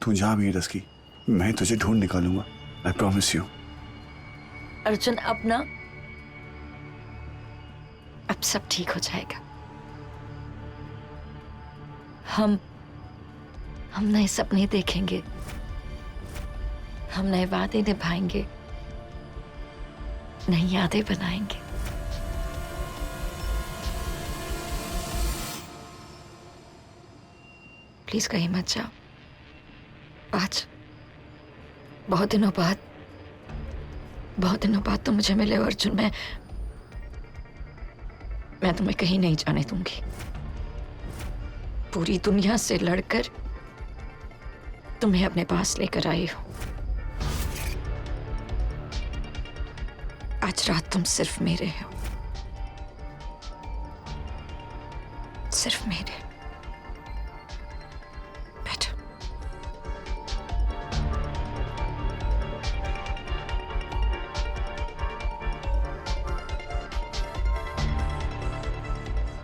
तू जा मीरस की, मैं तुझे ढूंढ निकालूंगा। I promise you. अर्जुन अब सब ठीक हो जाएगा। हम नए सपने देखेंगे, हम नए वादे निभाएंगे, नई यादें बनाएंगे। प्लीज कहीं मत जाओ। आज बहुत दिनों बाद तुम मुझे मिले हो अर्जुन। मैं तुम्हें कहीं नहीं जाने दूंगी। पूरी दुनिया से लड़कर तुम्हें अपने पास लेकर आई हूं। आज रात तुम सिर्फ मेरे हो, सिर्फ मेरे। बैठो।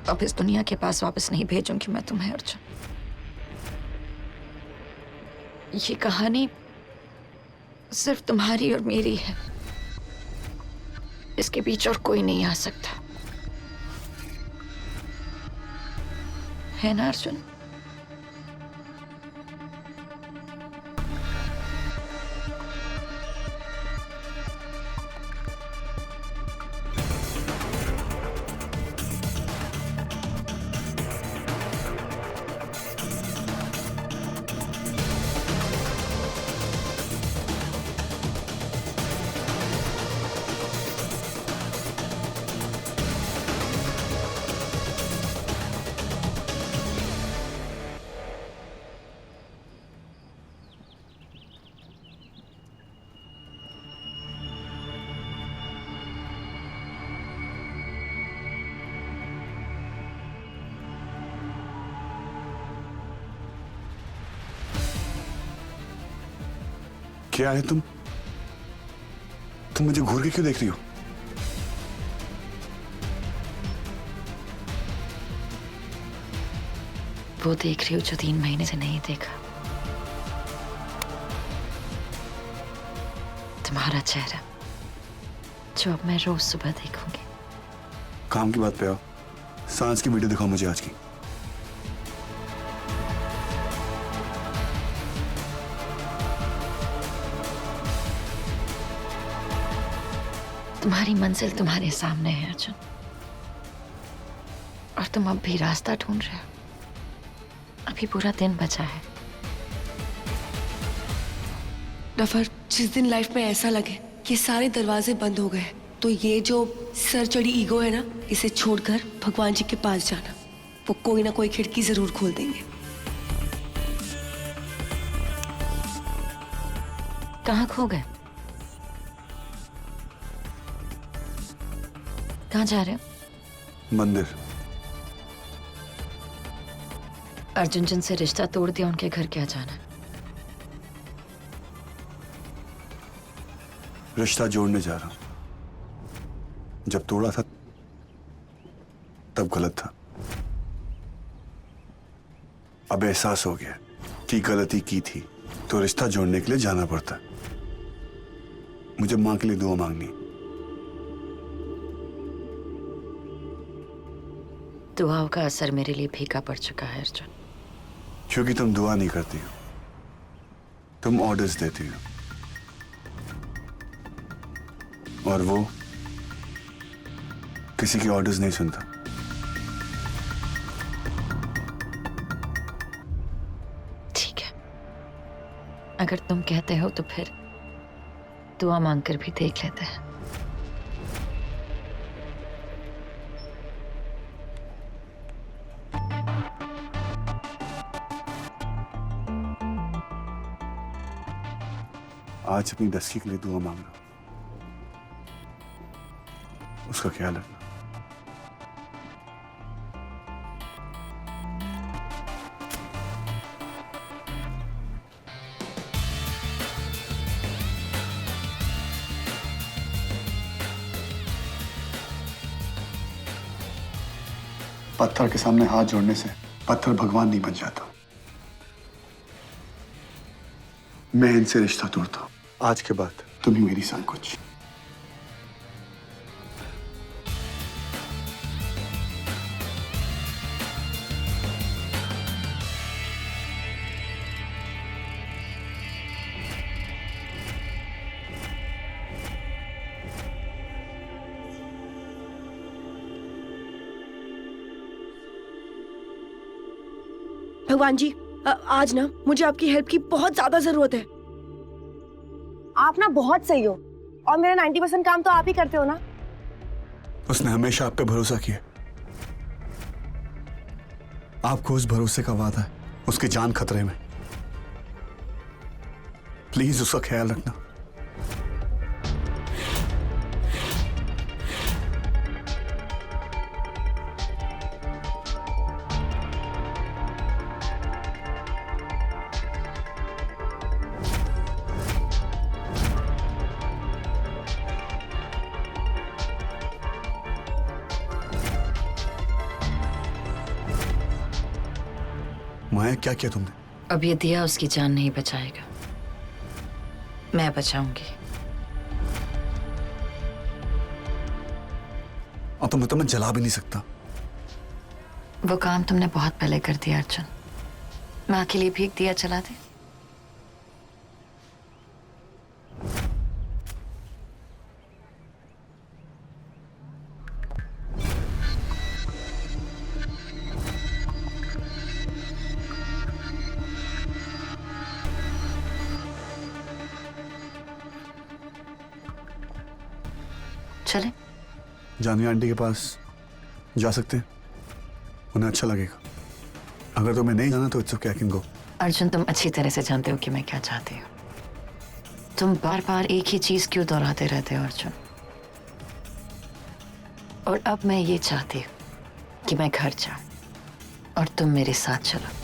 अब इस दुनिया के पास वापस नहीं भेजूंगी मैं तुम्हें अर्जुन। ये कहानी सिर्फ तुम्हारी और मेरी है। इसके बीच और कोई नहीं आ सकता, है ना अर्जुन? क्या है तुम मुझे घूर के क्यों देख रही हो? वो देख रही हो जो 3 महीने से नहीं देखा। तुम्हारा चेहरा जो अब मैं रोज सुबह देखूंगी। काम की बात पे आओ। सांस की वीडियो दिखाओ मुझे आज की। तुम्हारी मंजिल तुम्हारे सामने है अर्जुन, और तुम अब भी रास्ता ढूंढ रहे हो। अभी पूरा दिन बचा है। नफर, जिस दिन लाइफ में ऐसा लगे कि सारे दरवाजे बंद हो गए, तो ये जो सर चढ़ी ईगो है ना, इसे छोड़कर भगवान जी के पास जाना। वो कोई ना कोई खिड़की जरूर खोल देंगे। कहाँ खो गए? कहाँ जा रहे हो? मंदिर। अर्जुन जिनसे रिश्ता तोड़ दिया उनके घर क्या जाना? रिश्ता जोड़ने जा रहा हूं। जब तोड़ा था तब गलत था। अब एहसास हो गया कि गलती की थी तो रिश्ता जोड़ने के लिए जाना पड़ता। मुझे मां के लिए दुआ मांगनी। दुआओं का असर मेरे लिए फीका पड़ चुका है अर्जुन। क्योंकि तुम दुआ नहीं करती हो, तुम ऑर्डर्स देती हो, और वो किसी की ऑर्डर्स नहीं सुनता। ठीक है, अगर तुम कहते हो तो फिर दुआ मांगकर भी देख लेते हैं। आज अपनी दस्ती के लिए दुआ मांग रहा हूं। उसका ख्याल रखना। पत्थर के सामने हाथ जोड़ने से पत्थर भगवान नहीं बन जाता। मैं इनसे रिश्ता तोड़ता हूँ। आज के बाद तुम ही मेरी सब कुछ। भगवान जी, आज ना मुझे आपकी हेल्प की बहुत ज्यादा जरूरत है। आप ना बहुत सही हो और मेरा 90% काम तो आप ही करते हो ना। उसने हमेशा आप पे भरोसा किया। आपको उस भरोसे का वादा है, उसकी जान खतरे में। प्लीज उसका ख्याल रखना। माया, क्या किया तुमने? अब ये दिया उसकी जान नहीं बचाएगा, मैं बचाऊंगी। अब तो मैं तुम्हें जला भी नहीं सकता। वो काम तुमने बहुत पहले कर दिया अर्जुन। माँ के लिए भीख दिया चला दे। चले जानवी आंटी के पास जा सकते हैं, उन्हें अच्छा लगेगा। अगर तुम्हें नहीं जाना तो it's okay, I can go. Arjun, तुम अच्छी तरह से जानते हो कि मैं क्या चाहती हूँ। तुम बार बार एक ही चीज क्यों दोहराते रहते हो अर्जुन? और अब मैं ये चाहती हूँ कि मैं घर जाऊं और तुम मेरे साथ चलो।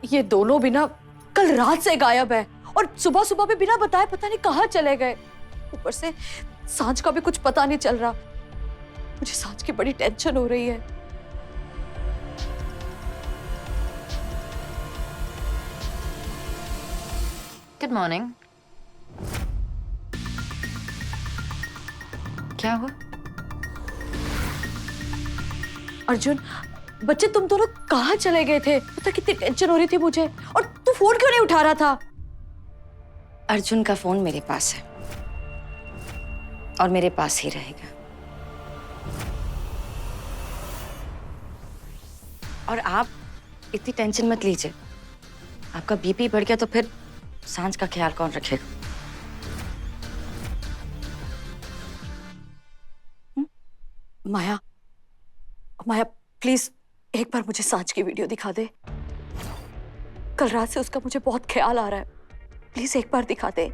ये दोनों भी ना कल रात से गायब है और सुबह सुबह भी बिना बताए पता नहीं कहाँ चले गए। ऊपर से सांझ का भी कुछ पता नहीं चल रहा। मुझे सांझ की बड़ी टेंशन हो रही है। Good morning. क्या हुआ? अर्जुन, बच्चे तुम दोनों कहाँ चले गए थे? पता कितनी टेंशन हो रही थी मुझे। और तू फोन क्यों नहीं उठा रहा था? अर्जुन का फोन मेरे पास है और मेरे पास ही रहेगा। और आप इतनी टेंशन मत लीजिए। आपका बीपी बढ़ गया तो फिर सांझ का ख्याल कौन रखेगा? माया, माया प्लीज एक बार मुझे सांझ की वीडियो दिखा दे। कल रात से उसका मुझे बहुत ख्याल आ रहा है। प्लीज एक बार दिखा दे।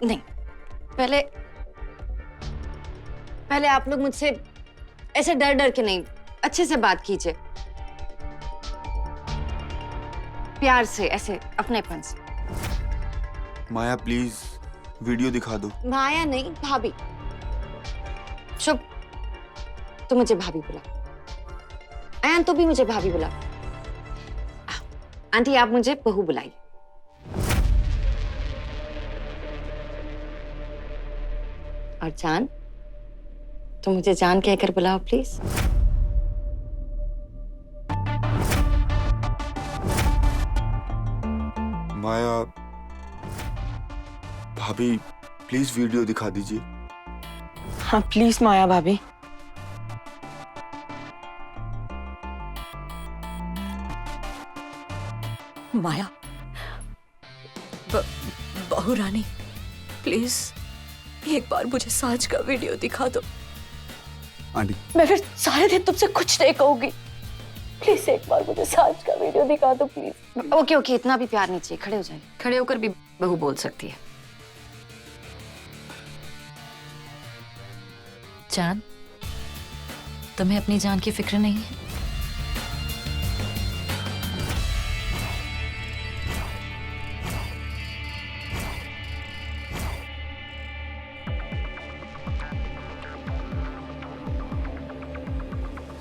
नहीं, पहले पहले आप लोग मुझसे ऐसे डर डर के नहीं, अच्छे से बात कीजिए, प्यार से, ऐसे अपनेपन से। माया प्लीज वीडियो दिखा दो। माया नहीं, भाभी। शुभ, तू मुझे भाभी बुला। आयन, तू भी मुझे भाभी बुला। आंटी, आप मुझे बहू बुलाइए। और जान, तो मुझे जान कहकर बुलाओ प्लीज। माया भाभी प्लीज वीडियो दिखा दीजिए। हाँ प्लीज माया भाभी। माया, बहू रानी, प्लीज एक बार मुझे सांझ का वीडियो दिखा दो। आंटी, मैं फिर सारे दिन तुमसे कुछ नहीं कहूंगी। प्लीज एक बार मुझे सांझ का वीडियो दिखा दो प्लीज। ओके ओके, इतना भी प्यार नहीं चाहिए, खड़े हो जाइए। खड़े होकर भी बहू बोल सकती है। जान, तुम्हें अपनी जान की फिक्र नहीं है?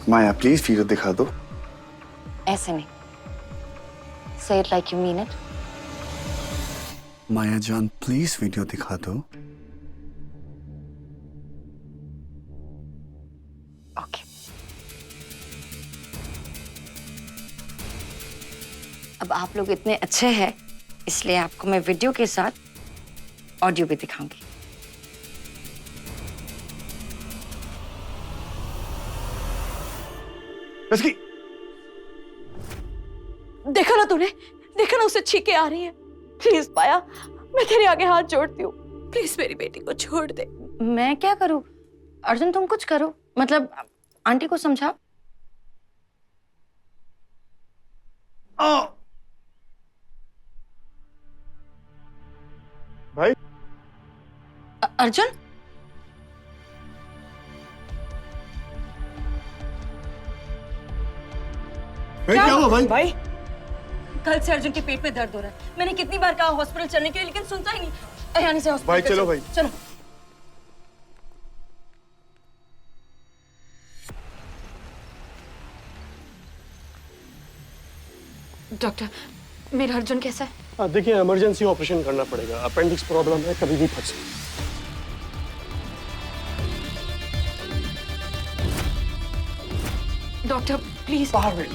माया प्लीज वीडियो दिखा दो। ऐसे नहीं, say it like you mean it. Maya जान प्लीज वीडियो दिखा दो। ओके। अब आप लोग इतने अच्छे हैं, इसलिए आपको मैं वीडियो के साथ ऑडियो भी दिखाऊंगी। इसकी देखा ना तूने, देखा ना, उसे छींके आ रही है। प्लीज पाया, मैं तेरे आगे हाथ जोड़ती हूँ, प्लीज मेरी बेटी को छोड़ दे। मैं क्या करूं? अर्जुन तुम कुछ करो, मतलब आंटी को समझा। भाई अर्जुन, क्या हुआ भाई? भाई कल से अर्जुन के पेट में दर्द हो रहा है। मैंने कितनी बार कहा हॉस्पिटल चलने के लिए, लेकिन सुनता ही नहीं। अयानी से हॉस्पिटल भाई पे चलो भाई। चलो। डॉक्टर, मेरा अर्जुन कैसा है? देखिए इमरजेंसी ऑपरेशन करना पड़ेगा, अपेंडिक्स प्रॉब्लम है, कभी भी फंस सकता है। Doctor please. बाहर में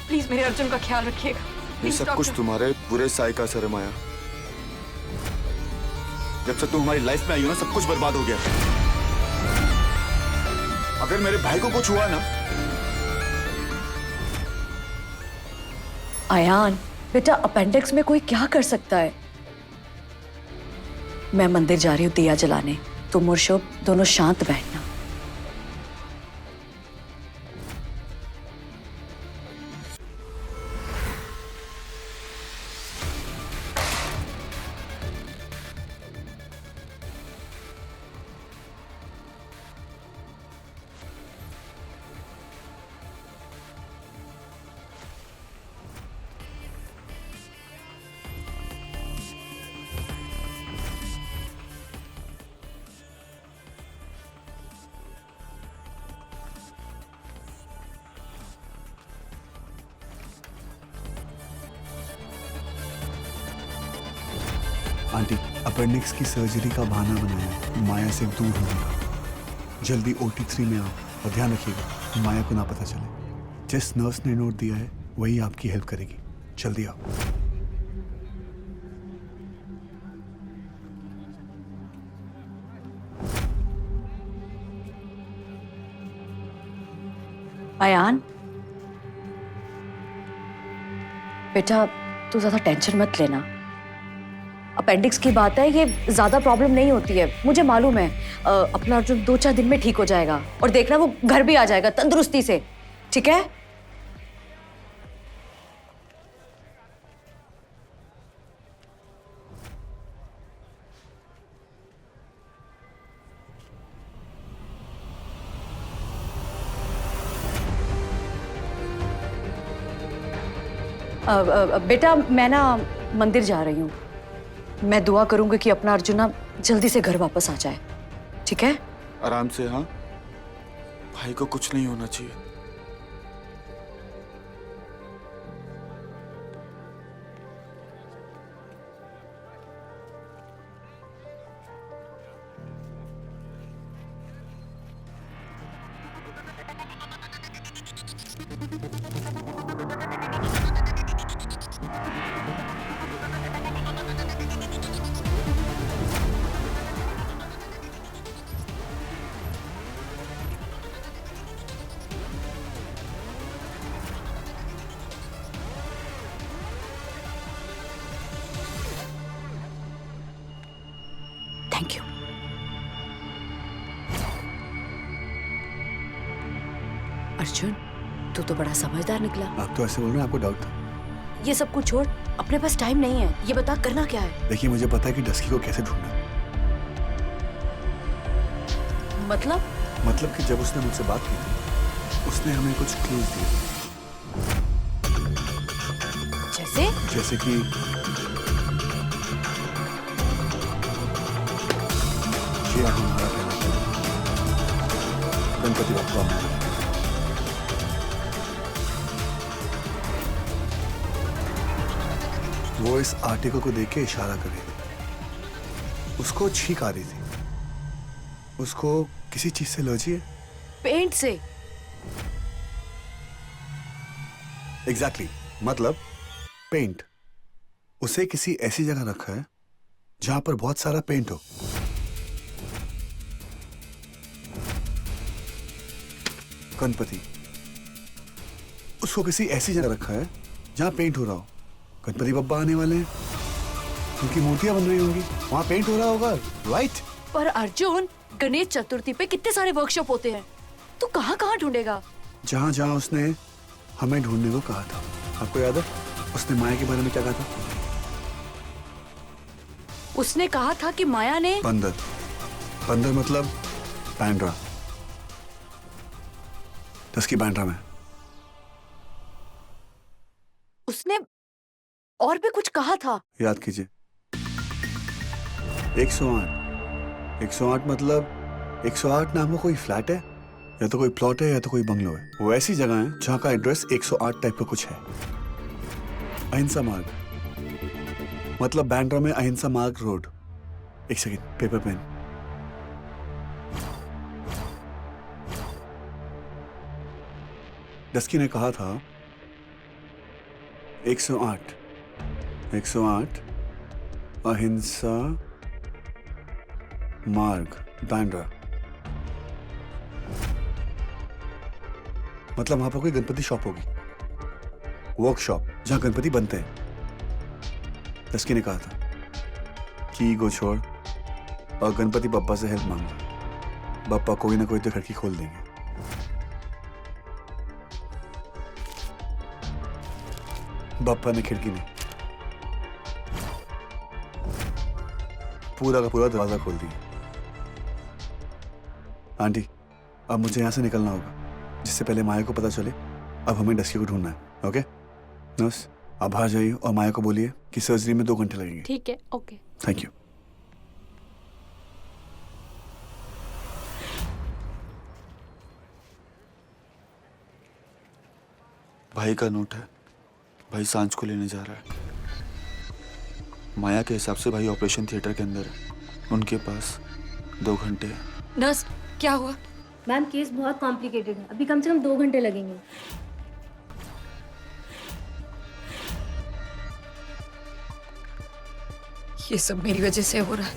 प्लीज मेरे अर्जुन का ख्याल रखिएगा। ये प्लीज सब कुछ डॉक्टर। तुम्हारे बुरे साय का असर है माया। जब से तुम हमारी लाइफ में आई हो ना, सब कुछ बर्बाद हो गया। अगर मेरे भाई को कुछ हुआ ना। अयान बेटा, अपेंडिक्स में कोई क्या कर सकता है? मैं मंदिर जा रही हूँ दिया जलाने, तुम और शुभ दोनों शांत बैठना। आंटी अपेंडिक्स की सर्जरी का बहाना बनाया, माया से दूर होने। जल्दी OT3 में आओ और ध्यान रखिएगा माया को ना पता चले। जिस नर्स ने नोट दिया है वही आपकी हेल्प करेगी। जल्दी आओ। अयान बेटा, तू ज्यादा टेंशन मत लेना। अपेंडिक्स की बात है, ये ज्यादा प्रॉब्लम नहीं होती है, मुझे मालूम है। अपना अर्जुन 2-4 दिन में ठीक हो जाएगा और देखना वो घर भी आ जाएगा तंदुरुस्ती से, ठीक है? बेटा मैं ना मंदिर जा रही हूँ। मैं दुआ करूंगी कि अपना अर्जुन ना जल्दी से घर वापस आ जाए, ठीक है? आराम से, हाँ। भाई को कुछ नहीं होना चाहिए। Thank you. अर्जुन, तू तो बड़ा समझदार निकला। आप तो ऐसे बोल रहे हैं, आपको डाउट था? ये सब कुछ छोड़, अपने पास टाइम नहीं है। ये बता करना क्या है? देखिए, मुझे पता है कि डस्की को कैसे ढूंढना है। मतलब कि जब उसने मुझसे बात की थी, उसने हमें कुछ क्लूज दिए। जैसे कि ये हमारा पहला clue, गणपति बप्पा मोरया। वो इस आर्टिकल को देख के इशारा कर रही थी। उसको छींक आ रही थी। उसको किसी चीज से एलर्जी है। पेंट से। एग्जैक्टली मतलब पेंट। उसे किसी ऐसी जगह रखा है जहां पर बहुत सारा पेंट हो। गणपति, उसको किसी ऐसी जगह रखा है जहां पेंट हो रहा हो। गणपति बप्पा आने वाले हैं, उनकी मूर्तियां बन रही होंगी, वहां पेंट हो रहा होगा, राइट? पर अर्जुन, गणेश चतुर्थी पे कितने सारे वर्कशॉप होते हैं, तू कहाँ कहाँ ढूंढेगा? जहां जहां उसने हमें ढूंढने को कहा था। आपको याद है उसने माया के बारे में क्या कहा था? उसने कहा था कि माया ने बंदर। बंदर मतलब बैंड्रा। डस्की बैंड्रा में। उसने और भी कुछ कहा था। याद कीजिए, 108। 108 मतलब 108 नाम का कोई फ्लैट है, या तो कोई प्लॉट है, या तो कोई बंगलो है। वो ऐसी जगह है जहां का एड्रेस 108 टाइप का कुछ है। अहिंसा मार्ग मतलब बैंड्रा में अहिंसा मार्ग रोड। एक सेकेंड, पेपर पेन। डस्की ने कहा था 108 अहिंसा मार्ग बैंड्रा। मतलब वहां पर कोई गणपति शॉप होगी, वर्कशॉप जहां गणपति बनते हैं। डस्की ने कहा था कि ईगो छोड़ और गणपति बप्पा से हेल्प मांगो। बप्पा कोई ना कोई तो खिड़की खोल देंगे। बप्पा ने खिड़की में पूरा का पूरा दरवाजा खोल दिया। आंटी, अब मुझे यहां से निकलना होगा, जिससे पहले माया को पता चले। अब हमें डस्की को ढूंढना है। ओके नर्स, आप बाहर जाइए और माया को बोलिए कि सर्जरी में 2 घंटे लगेंगे। ठीक है, ओके। Thank you. भाई का नोट है। भाई सांझ को लेने जा रहा है। माया के हिसाब से भाई ऑपरेशन थिएटर के अंदर है। उनके पास 2 घंटे हैं। नर्स, क्या हुआ? मैम, केस बहुत कॉम्प्लिकेटेड है, अभी कम से कम 2 घंटे लगेंगे। ये सब मेरी वजह से हो रहा है।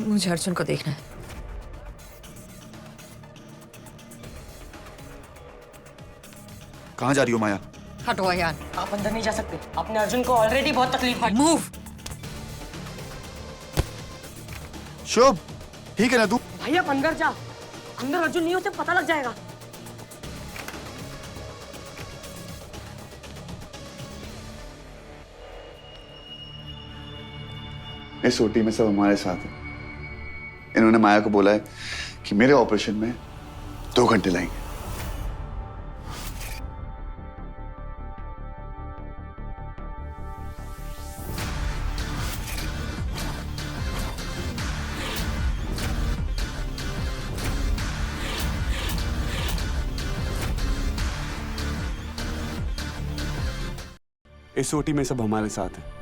मुझे अर्जुन को देखना है। कहाँ जा रही हो माया? हटो अयान। आप अंदर नहीं जा सकते, आपने अर्जुन को ऑलरेडी बहुत तकलीफ दी। मूव। शुभ, ठीक है ना तू? भाई आप अंदर जा, अंदर अर्जुन नहीं होते पता लग जाएगा। इस ओटी में सब हमारे साथ है। इन्होंने माया को बोला है कि मेरे ऑपरेशन में 2 घंटे लगेंगे। इस ओटी में सब हमारे साथ है।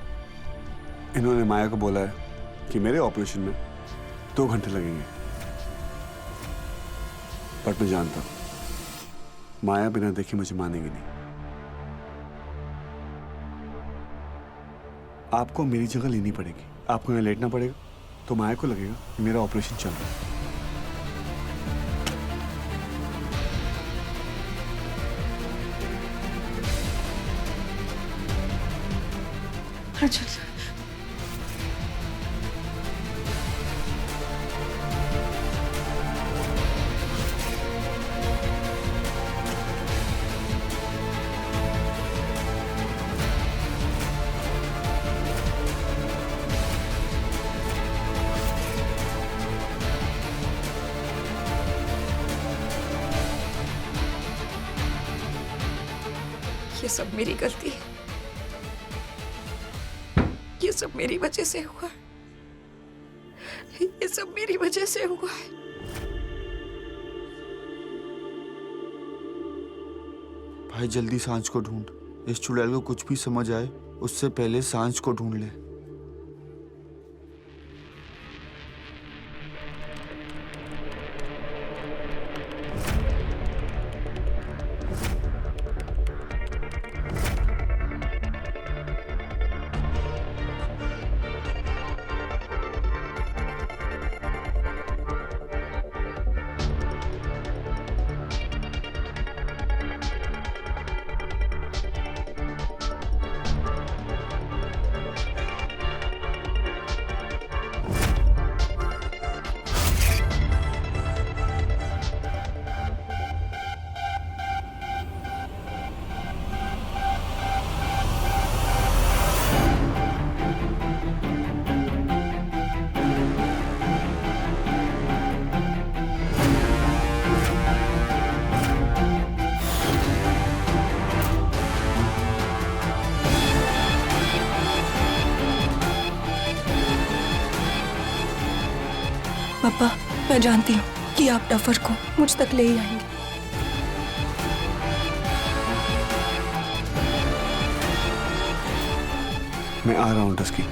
इन्होंने माया को बोला है कि मेरे ऑपरेशन में 2 घंटे लगेंगे। बट मैं जानता हूं माया बिना देखे मुझे मानेगी नहीं। आपको मेरी जगह लेनी पड़ेगी। आपको यहाँ लेटना पड़ेगा तो माया को लगेगा कि मेरा ऑपरेशन चल रहा है। अर्जुन, ये सब मेरी गलती है, ये सब मेरी वजह से हुआ है, ये सब मेरी वजह से हुआ है। भाई जल्दी सांझ को ढूंढ। इस चुड़ैल को कुछ भी समझ आए उससे पहले सांझ को ढूंढ ले। पापा, मैं जानती हूँ कि आप डफर को मुझ तक ले ही आएंगे। मैं आ रहा हूँ डस्की।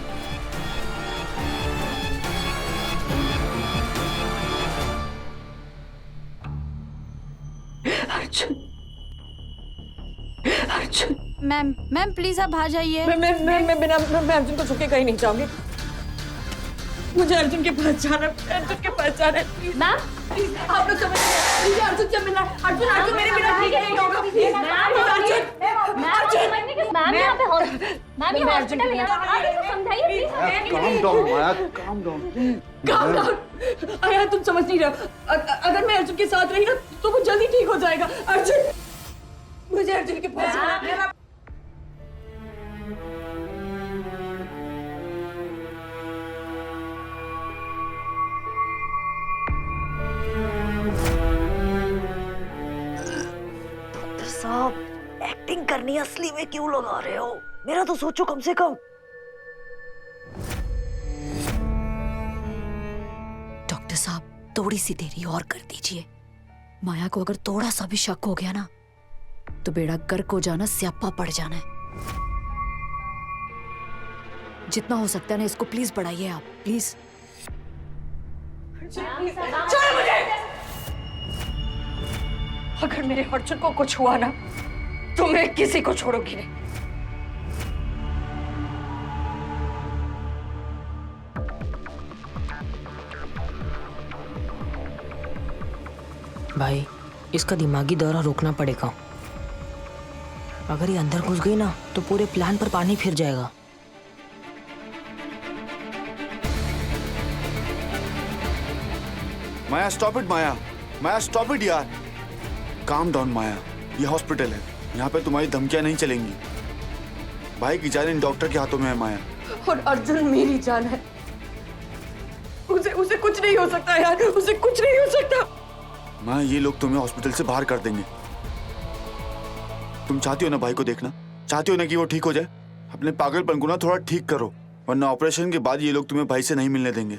मैम प्लीज आप बाहर जाइए। मैं अर्जुन को छुके कहीं नहीं जाऊंगी। मुझे अर्जुन के पास जाना है, अर्जुन के पास जाना है। मैम प्लीज आप लोग समझ लीजिए, अर्जुन से मिलना। अर्जुन मेरे बिना ठीक नहीं होगा। प्लीज मैम यहाँ पे मैम ये हॉस्पिटल है, आप समझाइए please. Calm down Maya, calm down. Calm down. Ayan तुम समझ नहीं रहे। अगर मैं अर्जुन के साथ रही ना तो वो जल्दी ठीक हो जाएगा। अर्जुन, मुझे अर्जुन के पास जाना है। साहब, एक्टिंग करनी असली में क्यों लगा रहे हो? मेरा तो सोचो कम से कम। डॉक्टर साहब, थोड़ी सी देरी और कर दीजिए। माया को अगर थोड़ा सा भी शक हो गया ना तो बेड़ा गर्क हो जाना, स्यापा पड़ जाना है। जितना हो सकता है ना इसको प्लीज बढ़ाइए आप, प्लीज। छोड़ मुझे। अगर मेरे अर्जुन को कुछ हुआ ना तो मैं किसी को छोड़ूंगी नहीं। भाई, इसका दिमागी दौरा रोकना पड़ेगा। अगर ये अंदर घुस गई ना तो पूरे प्लान पर पानी फिर जाएगा। Maya stop it, Maya stop it यार। काम डाउन माया, ये हॉस्पिटल है, यहाँ पे तुम्हारी धमकियां नहीं चलेंगी। भाई की जान इन डॉक्टर के हाथों में है माया। और अर्जुन मेरी जान है। उसे कुछ नहीं हो सकता यार, उसे कुछ नहीं हो सकता। माया, ये लोग तुम्हें हॉस्पिटल से बाहर कर देंगे। तुम चाहती हो ना भाई को देखना, चाहती हो ना कि वो ठीक हो जाए? अपने पागलपन को ना थोड़ा ठीक करो, वरना ऑपरेशन के बाद ये लोग तुम्हें भाई से नहीं मिलने देंगे।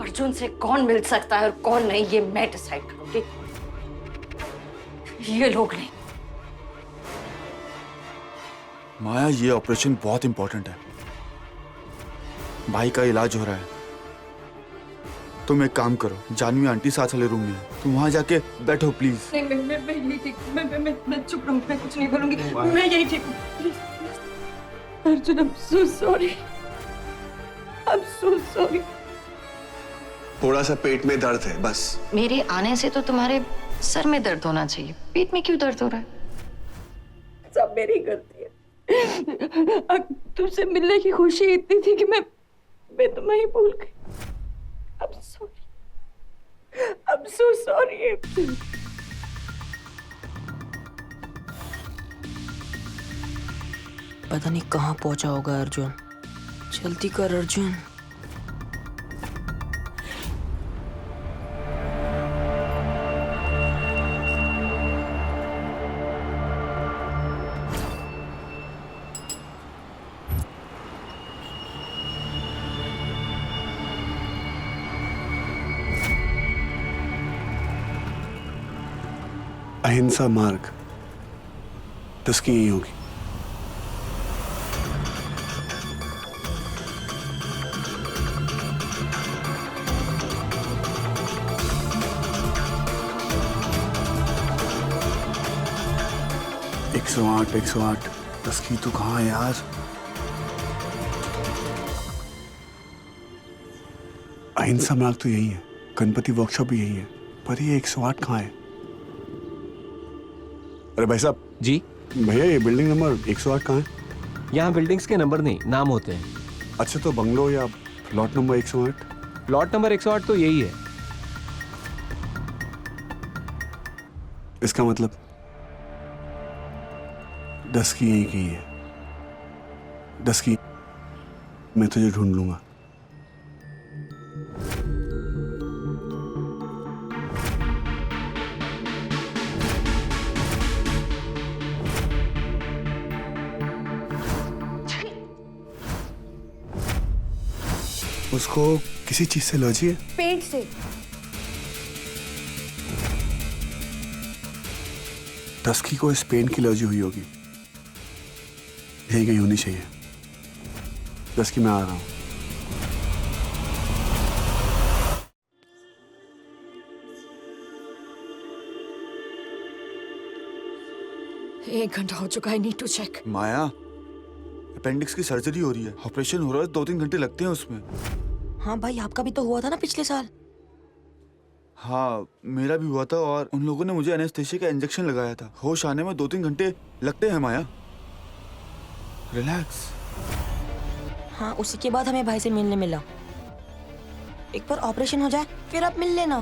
अर्जुन से कौन मिल सकता है और कौन नहीं, ये मैं डिसाइड करूंगी, ये लोग नहीं। माया, ये ऑपरेशन बहुत इंपॉर्टेंट है। भाई का इलाज हो रहा है। तुम एक काम करो, जानवी आंटी साथ वाले रूम में है, तुम वहां जाके बैठो प्लीज। नहीं, मैं यही ठीक, मैं चुप रहूंगी, मैं कुछ नहीं बोलूंगी, मैं यही ठीक हूँ। Please Arjun, I am so sorry, I am so sorry. थोड़ा सा पेट में दर्द है बस। मेरे आने से तो तुम्हारे सर में दर्द होना चाहिए, पेट में क्यों दर्द हो रहा है? सब मेरी गलती है। तुमसे मिलने की खुशी इतनी थी कि मैं तुम्हें ही भूल गई। I'm sorry. I'm so sorry. पता नहीं कहाँ पहुंचा होगा अर्जुन। जल्दी कर अर्जुन। अहिंसा मार्ग 10 की यही होगी। एक सौ आठ 10 की तो कहाँ है यार? अहिंसा मार्ग तो यही है, गणपति वर्कशॉप भी यही है, पर ये 108 कहाँ है? अरे भाई साहब जी भैया, ये बिल्डिंग नंबर 108 कहाँ है? यहाँ बिल्डिंग्स के नंबर नहीं, नाम होते हैं। अच्छा, तो बंगलो या प्लॉट नंबर 108? प्लॉट नंबर 108 तो यही है। इसका मतलब 10 की यही की है। 10 की मैं तुझे ढूंढ लूंगा। उसको किसी चीज से एलर्जी है? पेट से। 10 की को इस पेन की एलर्जी हुई होगी, यही कहीं होनी चाहिए। 10 की मैं आ रहा हूं। एक घंटा हो चुका है, need to check. Maya, appendix की सर्जरी हो रही है, ऑपरेशन हो रहा है, 2-3 घंटे लगते हैं उसमें। हाँ भाई, आपका भी तो हुआ था ना पिछले साल। हाँ, मेरा भी हुआ था और उन लोगों ने मुझे एनेस्थेसिया का इंजेक्शन लगाया था। होश आने में 2-3 घंटे लगते हैं माया। रिलैक्स। हाँ, उसी के बाद हमें भाई से मिलने मिला। एक बार ऑपरेशन हो जाए फिर आप मिल लेना।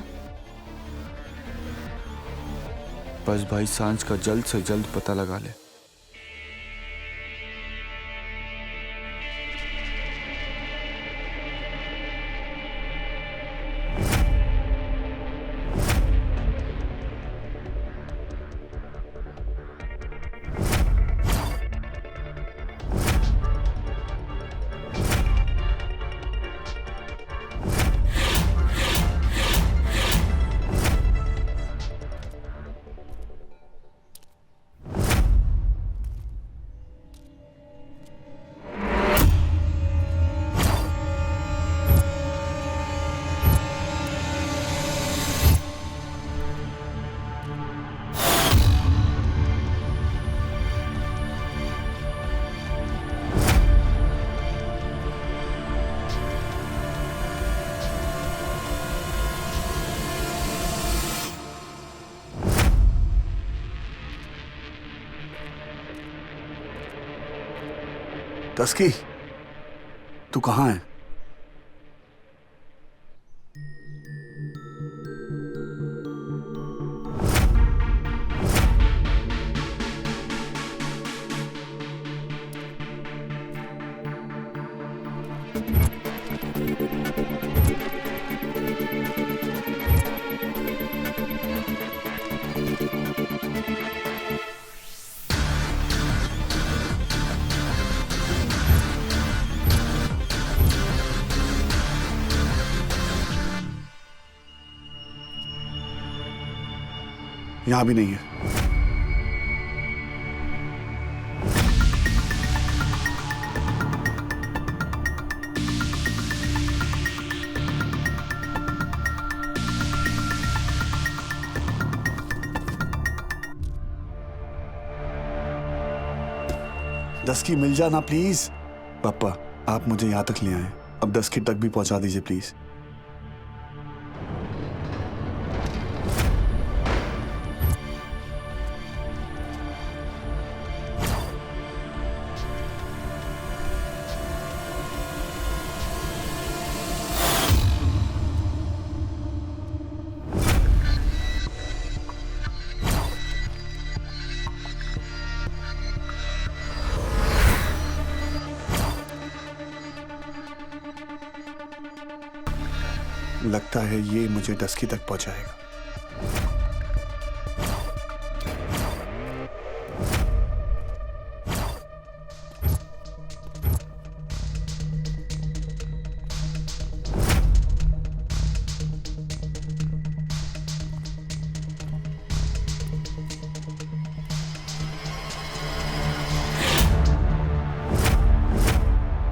बस भाई सांझ का जल्द से जल्द पता लगा ले। तस्की, तू कहाँ है? यहां भी नहीं है। दस्की, मिल जाना प्लीज। पापा, आप मुझे यहां तक ले आए, अब 10 की तक भी पहुंचा दीजिए प्लीज। लगता है ये मुझे डस्की तक पहुंचाएगा।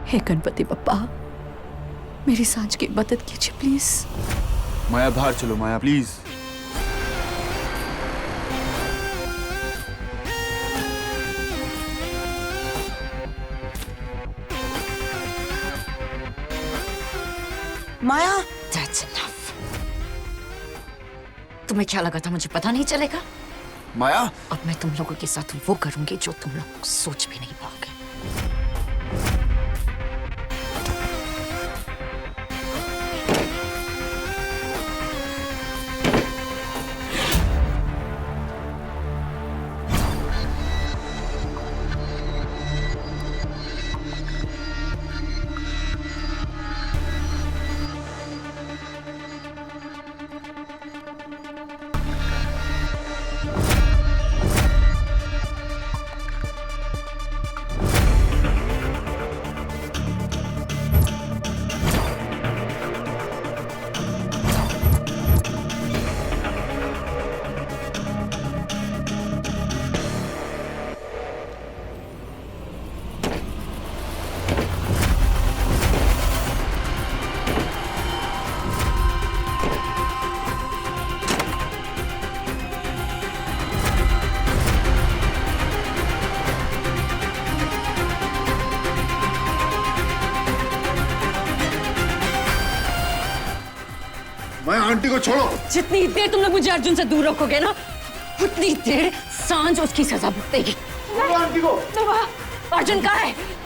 हे गणपति बप्पा, मेरी सांझ की मदद कीजिए प्लीज। माया बाहर चलो माया प्लीज। Maya, That's enough. तुम्हें क्या लगा था मुझे पता नहीं चलेगा? माया अब मैं तुम लोगों के साथ वो करूंगी जो तुम लोग सोच भी नहीं पाओगे। माया आंटी को छोड़ो। जितनी देर तुम लोग मुझे अर्जुन से दूर रखोगे ना, उतनी देर सांझ उसकी सजा भुगतेगी। आंटी को अर्जुन कहाँ है?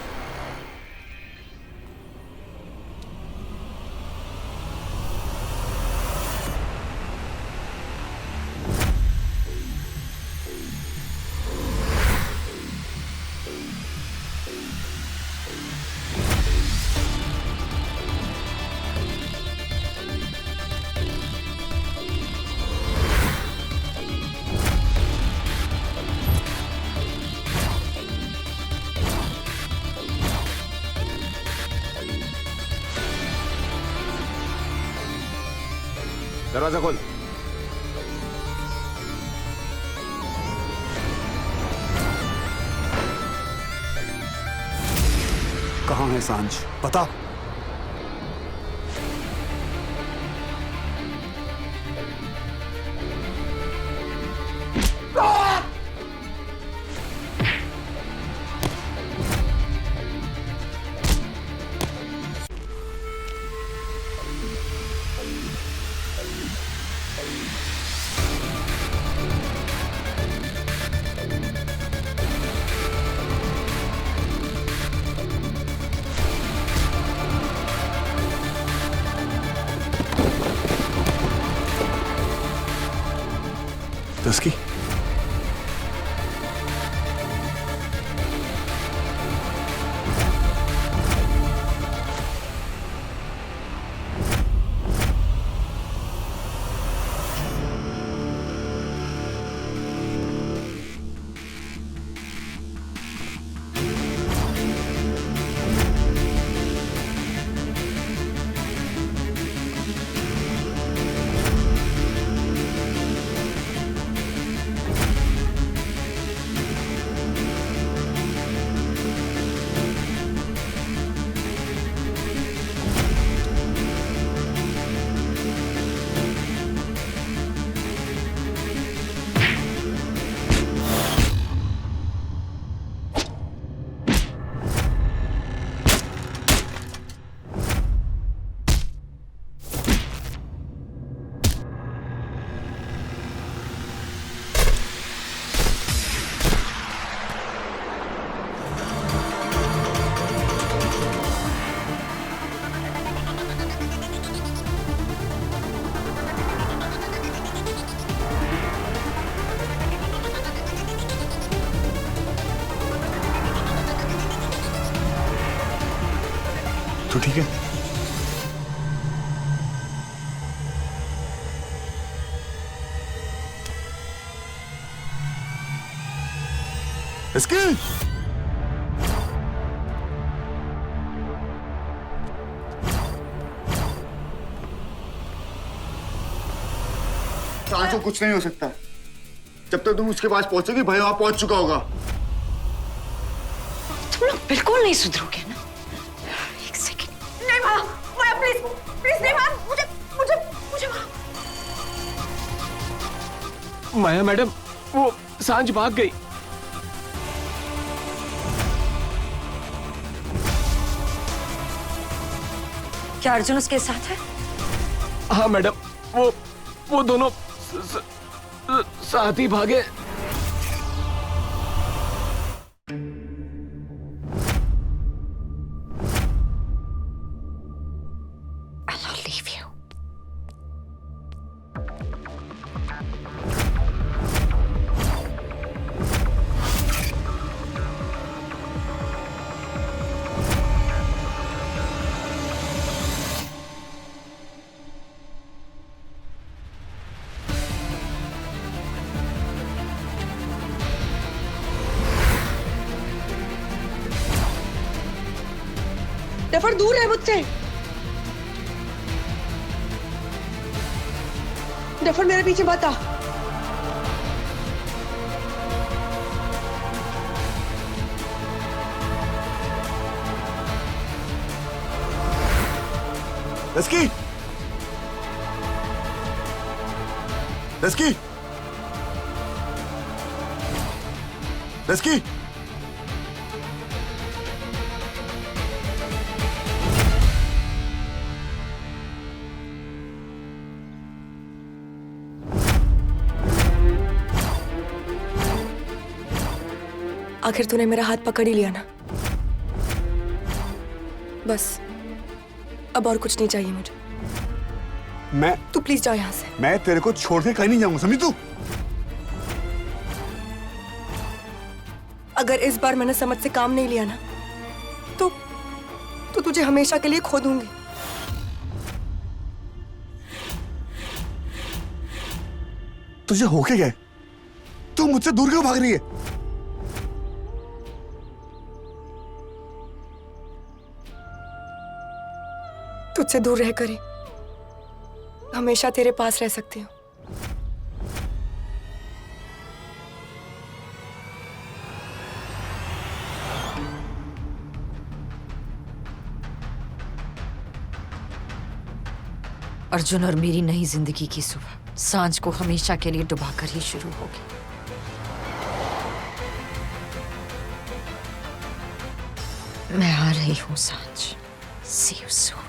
दरवाजा खोल। कहाँ है सांझ? पता? दस्की, तो ठीक है। इसकी सांझ को कुछ नहीं हो सकता। जब तक तुम उसके पास पहुंचोगी भाई वहां पहुंच चुका होगा। तुम लोग बिल्कुल नहीं सुधरोगे ना। प्लीज नहीं मैम, मुझे मुझे मुझे माया मैडम, वो सांझ भाग गई। क्या अर्जुन उसके साथ है? हाँ मैडम, वो दोनों साथ ही भागे। I'll leave you. डफर दूर है मुझसे। डफर मेरे पीछे मत आ। लस्की, लस्की, लस्की। आखिर तूने मेरा हाथ पकड़ ही लिया ना। बस अब और कुछ नहीं चाहिए मुझे। तू प्लीज जाओ यहाँ से। मैं तेरे को छोड़ के कहीं नहीं जाऊंगा, समझी तू? अगर इस बार मैंने समझ से काम नहीं लिया ना तो तुझे हमेशा के लिए खो दूंगी। तुझे हो के गए? तू मुझसे दूर क्यों भाग रही है? तुझसे दूर रहकर ही हमेशा तेरे पास रह सकती हूँ। अर्जुन और मेरी नई जिंदगी की सुबह सांझ को हमेशा के लिए डुबाकर ही शुरू होगी। मैं आ रही हूँ सांझ। See you soon.